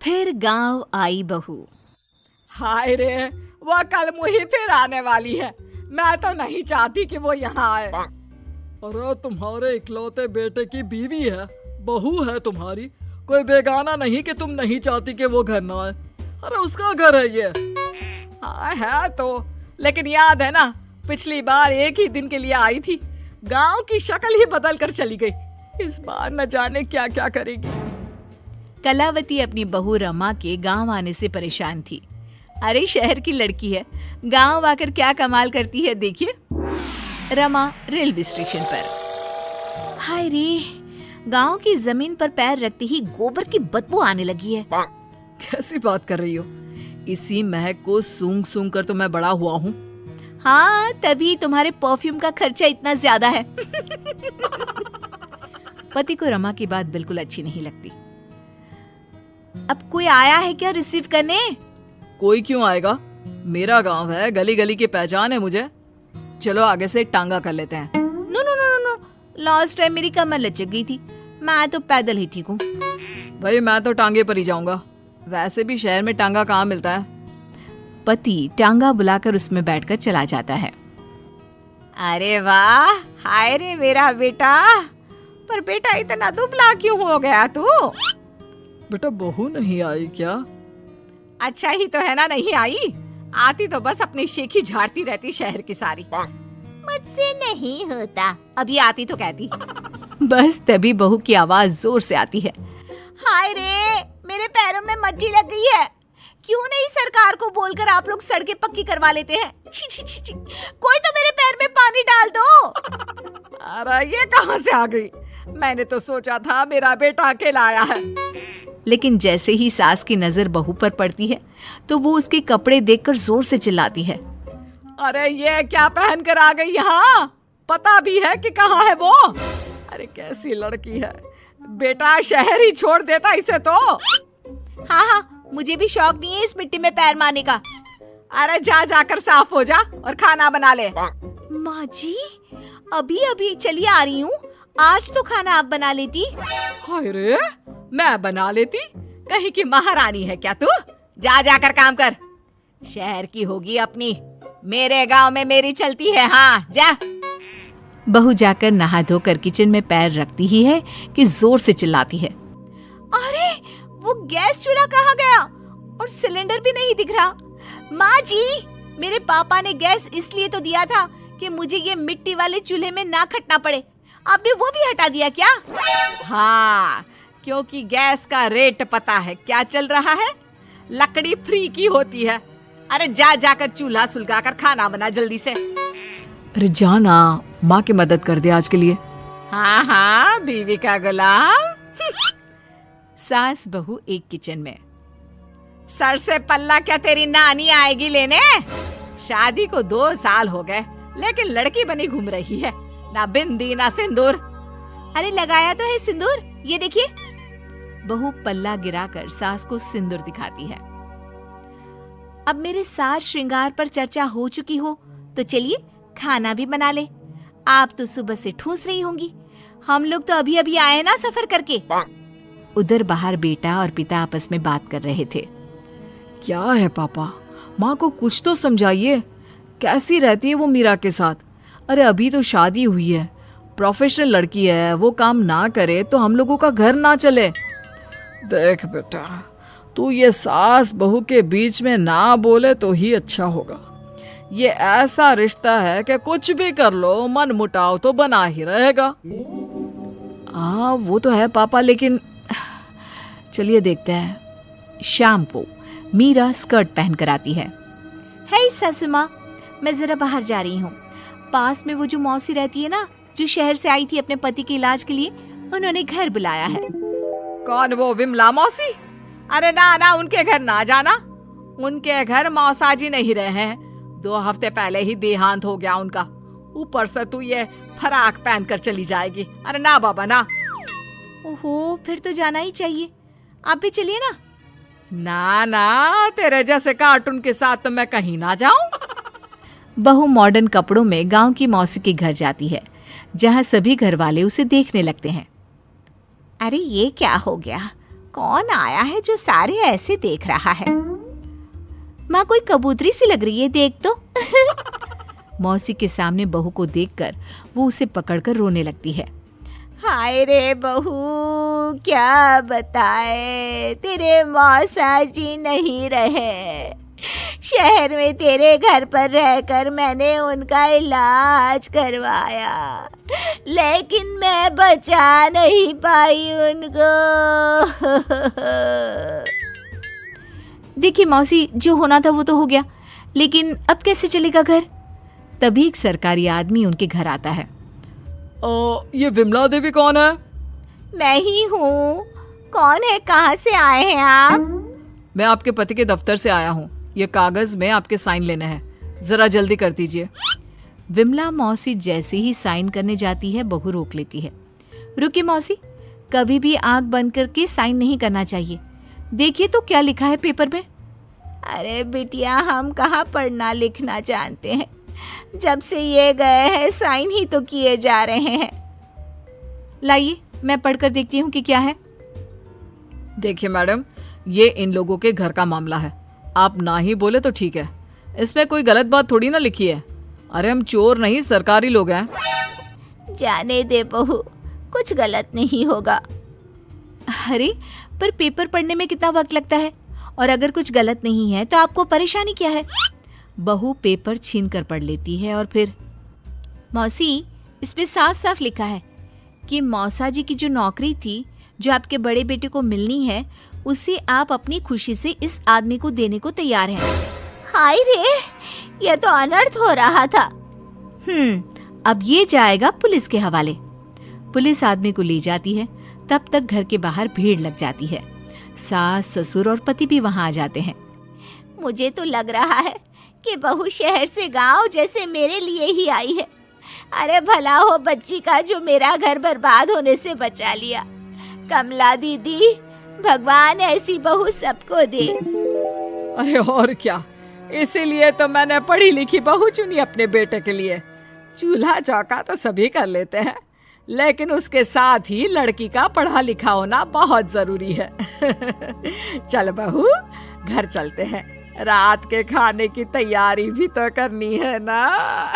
फिर गांव आई बहू। हाय रे, वो कल मुही फिर आने वाली है। मैं तो नहीं चाहती कि वो यहाँ आए। अरे तुम्हारे इकलौते बेटे की बीवी है, बहू है तुम्हारी, कोई बेगाना नहीं कि तुम नहीं चाहती कि वो घर ना आए। अरे उसका घर है ये। हाँ है तो, लेकिन याद है ना पिछली बार एक ही दिन के लिए आई थी, गांव की शक्ल ही बदल कर चली गई। इस बार न जाने क्या क्या करेगी। कलावती अपनी बहू रमा के गांव आने से परेशान थी। अरे शहर की लड़की है, गांव आकर क्या कमाल करती है देखिए। रमा रेलवे स्टेशन पर। हाय रे, गांव की जमीन पर पैर रखते ही गोबर की बदबू आने लगी है। कैसी बात कर रही हो? इसी महक को सूंघ सूंघ कर तो मैं बड़ा हुआ हूँ। हाँ, तभी तुम्हारे परफ्यूम का खर्चा इतना ज्यादा है। पति को रमा की बात बिल्कुल अच्छी नहीं लगती। अब कोई आया है क्या रिसीव करने? कोई क्यों आएगा, मेरा गांव है, गली गली की पहचान है मुझे। चलो आगे से टांगा कर लेते हैं। No no no no, last time मेरी कमर लचक गई थी, मैं तो पैदल ही ठीक हूँ। भाई मैं तो टांगे पर ही जाऊंगा, वैसे भी शहर में टांगा कहाँ मिलता है। पति टांगा बुलाकर उसमें बैठकर चला जाता है। अरे वाह, हाय रे मेरा बेटा। पर बेटा इतना दुबला क्यों हो गया तू? बेटा बहू नहीं आई क्या? अच्छा ही तो है ना नहीं आई, आती तो बस अपनी शेखी झाड़ती रहती शहर की सारी। मुझसे नहीं होता, अभी आती तो कहती। बस तभी बहू की आवाज जोर से आती है। हाय रे, मेरे पैरों में मज्जी लग गई है। क्यों नहीं सरकार को बोलकर आप लोग सड़कें पक्की करवा लेते हैं? छी छी छी छी। कोई तो मेरे पैर में पानी डाल दो। अरे ये कहां से आ गई? मैंने तो सोचा था मेरा बेटा अकेला आया है। लेकिन जैसे ही सास की नजर बहू पर पड़ती है तो वो उसके कपड़े देखकर जोर से चिल्लाती है। अरे ये क्या पहन कर आ गई यहाँ? पता भी है कि कहाँ है वो? अरे कैसी लड़की है, बेटा शहर ही छोड़ देता इसे तो। हाँ हाँ, मुझे भी शौक नहीं है इस मिट्टी में पैर मारने का। अरे जा जाकर साफ हो जा और खाना बना ले। माँ जी, अभी अभी चली आ रही हूँ, आज तो खाना आप बना लेती। हाय रे, मैं बना लेती? कहीं की महारानी है क्या तू? जा जाकर काम कर, शहर की होगी अपनी, मेरे गांव में मेरी चलती है। हाँ जा। बहू जाकर नहा धोकर किचन में पैर रखती ही है कि जोर से चिल्लाती है। अरे वो गैस चूल्हा कहाँ गया और सिलेंडर भी नहीं दिख रहा। माँ जी, मेरे पापा ने गैस इसलिए तो दिया था कि मुझे ये मिट्टी वाले चूल्हे में ना खटना पड़े, आपने वो भी हटा दिया क्या? हाँ, क्योंकि गैस का रेट पता है क्या चल रहा है, लकड़ी फ्री की होती है। अरे जा जाकर चूल्हा सुलगाकर खाना बना जल्दी से। अरे जाना, माँ की मदद कर दे आज के लिए। हाँ हाँ, बीवी का गुलाम। सास बहू एक किचन में। सर से पल्ला क्या तेरी नानी आएगी लेने? शादी को 2 साल हो गए, लेकिन लड़की बनी घूम रही है, ना बिंदी ना सिंदूर। अरे लगाया तो है सिंदूर, ये देखिए। बहू पल्ला गिराकर सास को सिंदूर दिखाती है। अब मेरे साज श्रृंगार पर चर्चा हो चुकी हो तो चलिए खाना भी बना ले। आप तो सुबह से ठूस रही होंगी, हम लोग तो अभी अभी आए ना सफर करके। उधर बाहर बेटा और पिता आपस में बात कर रहे थे। क्या है पापा, माँ को कुछ तो समझाइए, कैसी रहती है वो मीरा के साथ? अरे अभी तो शादी हुई है, प्रोफेशनल लड़की है, वो काम ना करे तो हम लोगों का घर ना चले। देख बेटा, तू ये सास बहू के बीच में ना बोले तो ही अच्छा होगा। ये ऐसा रिश्ता है कि कुछ भी कर लो मन मुटाव तो बना ही रहेगा। वो तो है पापा, लेकिन चलिए देखते हैं। शाम को मीरा स्कर्ट पहन कर आती है। हे सासू माँ, मैं जरा बाहर जा रही हूँ। पास में वो जो मौसी रहती है ना, जो शहर से आई थी अपने पति के इलाज के लिए, उन्होंने घर बुलाया है। कौन, वो विमला मौसी? अरे ना ना, उनके घर ना जाना, उनके घर मौसाजी नहीं रहे हैं, 2 हफ्ते पहले ही देहांत हो गया उनका। ऊपर से तू ये फराक पहन कर चली जाएगी। अरे ना बाबा ना। ओहो, फिर तो जाना ही चाहिए, आप भी चलिए ना। ना ना, तेरे जैसे कार्टून के साथ तो मैं कहीं ना जाऊं। बहू मॉडर्न कपड़ों में गांव की मौसी के घर जाती है, जहां सभी घर वाले उसे देखने लगते हैं। अरे ये क्या हो गया, कौन आया है जो सारे ऐसे देख रहा है? माँ, कोई कबूतरी सी लग रही है, देख तो। मौसी के सामने बहू को देखकर वो उसे पकड़कर रोने लगती है। हाय रे बहू, क्या बताए, तेरे मौसा जी नहीं रहे। शहर में तेरे घर पर रहकर मैंने उनका इलाज करवाया, लेकिन मैं बचा नहीं पाई उनको। देखिए मौसी, जो होना था वो तो हो गया, लेकिन अब कैसे चलेगा घर? तभी एक सरकारी आदमी उनके घर आता है। ये विमला देवी कौन है? मैं ही हूँ। कौन है, कहाँ से आए हैं आप? मैं आपके पति के दफ्तर से आया हूँ। ये कागज में आपके साइन लेने हैं, जरा जल्दी कर दीजिए। विमला मौसी जैसे ही साइन करने जाती है, बहू रोक लेती है। रुकिए मौसी, कभी भी आंख बंद करके साइन नहीं करना चाहिए। देखिए तो क्या लिखा है पेपर में। अरे बिटिया, हम कहाँ पढ़ना लिखना जानते हैं। जब से ये गए हैं साइन ही तो किए जा रहे हैं। लाइए, मैं पढ़कर देखती हूँ कि क्या है। देखिए मैडम, ये इन लोगों के घर का मामला है। आप ना ही बोले तो ठीक है, इसमें कोई गलत बात थोड़ी ना लिखी है। अरे हम चोर नहीं, सरकारी लोग हैं। जाने दे बहू, कुछ गलत नहीं होगा। अरे पर पेपर पढ़ने में कितना वक्त लगता है, और अगर कुछ गलत नहीं है तो आपको परेशानी क्या है? बहू पेपर छीन कर पढ़ लेती है और फिर, मौसी, इस पे साफ साफ लिखा है कि मौसा जी की जो नौकरी थी, जो आपके बड़े बेटे को मिलनी है, उसे आप अपनी खुशी से इस आदमी को देने को तैयार हैं। हाय रे, ये तो अनर्थ हो रहा था। अब ये जाएगा पुलिस के हवाले। पुलिस आदमी को ले जाती है। तब तक घर के बाहर भीड़ लग जाती है। सास, ससुर और पति भी वहां आ जाते हैं। मुझे तो लग रहा है कि बहू शहर से गांव जैसे मेरे लिए ही आई है। अरे भला हो बच्ची का जो मेरा घर बर्बाद होने से बचा लिया। कमला दीदी, भगवान ऐसी बहू सबको दे। अरे और क्या, इसीलिए तो मैंने पढ़ी लिखी बहू चुनी अपने बेटे के लिए। चूल्हा चौका तो सभी कर लेते हैं, लेकिन उसके साथ ही लड़की का पढ़ा लिखा होना बहुत जरूरी है। चल बहू, घर चलते हैं, रात के खाने की तैयारी भी तो करनी है ना।